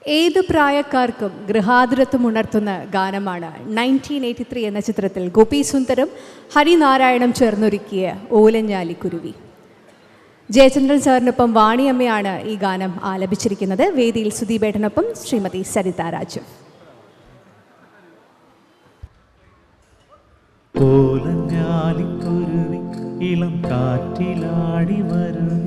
ഏത് പ്രായക്കാർക്കും ഗൃഹാതുരത്വം ഉണർത്തുന്ന ഗാനമാണ് 1983 എന്ന ചിത്രത്തിൽ ഗോപി സുന്ദരം ഹരിനാരായണം ചേർന്നൊരുക്കിയ ഓലഞ്ഞാലിക്കുരുവി. ജയചന്ദ്രൻ സാറിനൊപ്പം വാണിയമ്മയാണ് ഈ ഗാനം ആലപിച്ചിരിക്കുന്നത്. വേദിയിൽ സുദീപേട്ടനൊപ്പം ശ്രീമതി സരിത രാജു. ഓലഞ്ഞാലിക്കുരുവി ഇളം കാറ്റിലാടി വരുവി,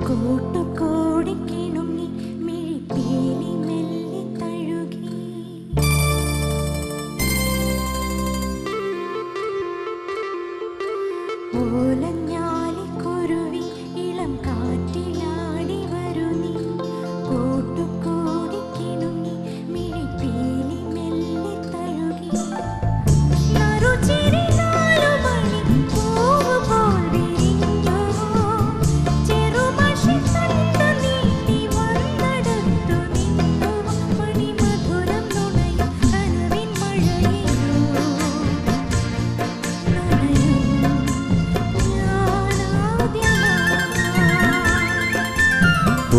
കൂട്ടുകൂടിക്കിണുങ്ങി മിഴിപ്പീലി മെല്ലെ തഴുകി, ഓലഞ്ഞാലിക്കുരുവി ഇളം കാറ്റിലാടി വരുന്നി, കൂട്ടുകൂടിക്കിണുങ്ങി മിഴിപ്പീലി മെല്ലെ തഴുകി, നറുചിരി നാലുമണി പൂവ് പോൽ വിരിഞ്ഞു, ചെറുമഷി തണ്ടു നീട്ടി വന്നടുത്തു നിന്നു, മണിമധുരം നുണയും കനവിൻ മഴയിലോ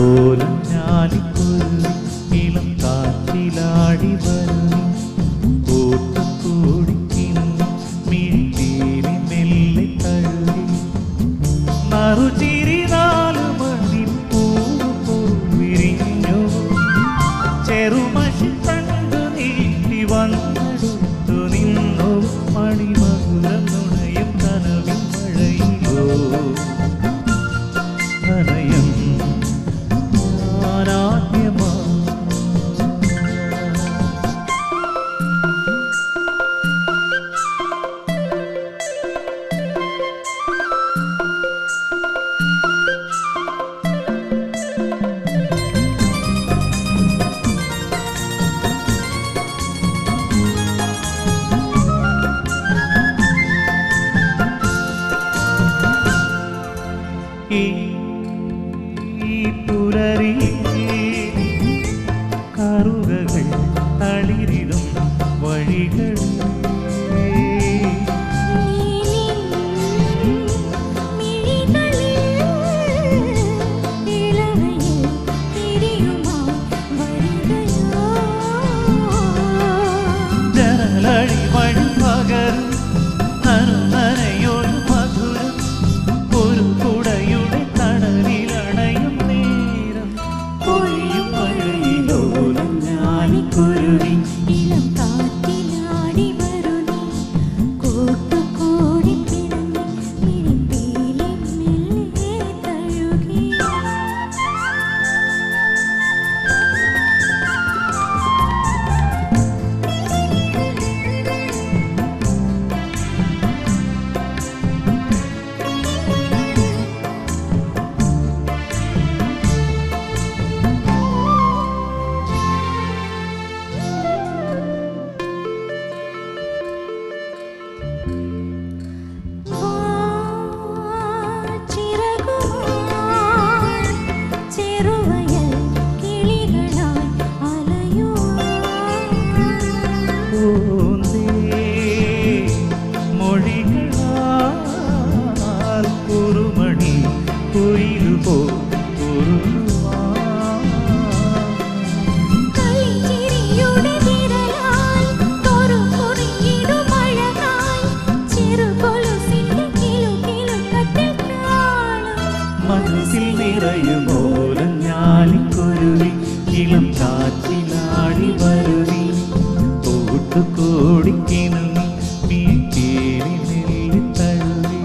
ഓലഞ്ഞാലിക്കുരുവി ഇളം കാറ്റിലാടി വരുവി, കൂട്ടുകൂടിക്കിണുങ്ങി മിഴിപ്പീലി മെല്ലെ തഴുകി, നറുചിരി നാലുമണി പൂവ് പോൽ വിരിഞ്ഞു, ചെറുമഷി തണ്ടു നീട്ടി വന്നടുത്തു നിന്നു, മണിമധുരം നുണയും കനവിൻ മഴയിലോ പ്രണയം ആരാധ്യമാ. ഈ പുലരിയിൽ കറുകകൾ തളിരിടും വഴികളിൽ ജനലഴി വഴി പകരും നനയൊരു മധുരം, ഒരു കുടയുടെ തണലിലണയും നേരം, പൊഴിയും മഴയിലോലഞ്ഞാലിക്കുരുവി ഇളം കാറ്റിലാടി വരുന്നി, കൂട്ടുകൂടിക്കിണുങ്ങി മിഴിപ്പീലി മെല്ലെ തഴുകി. ചെറുവയൽ കിളികളായി മൊഴികളാൽ കുറുമണി കുയിലുപോ കളിച്ചിരിയുടെ വിരലാൽ തൊറുകുറിയിടുമഴകായി, ചെറുകൊലുസിന്റെ കിലുകിലുക്കത്തിൽ താളം. മനസ്സിൽ നിറയും ഓലഞ്ഞാലിക്കുരുവി ഇളം കാറ്റിലാടി വരുവി, കൂട്ടുകൂടിക്കിണുങ്ങി മിഴിപ്പീലി മെല്ലെ തഴുകി,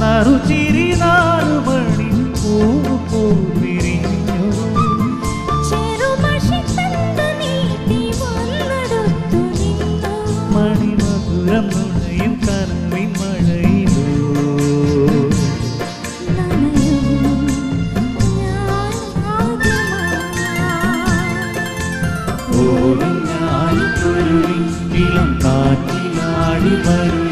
നറുചിരി നാലുമണി പൂവ് പോൽ വിരിഞ്ഞു, ചെറുമഷി തണ്ടു നീട്ടി വന്നടുത്തു നിന്നു, മണിമധുരം നുണയും കനവിൻ മഴയിലോ നനയും ഞാൻ ആദ്യമായി. ഓലഞ്ഞാലിക്കുരുവി ഇളം കാറ്റിലാടി വരും.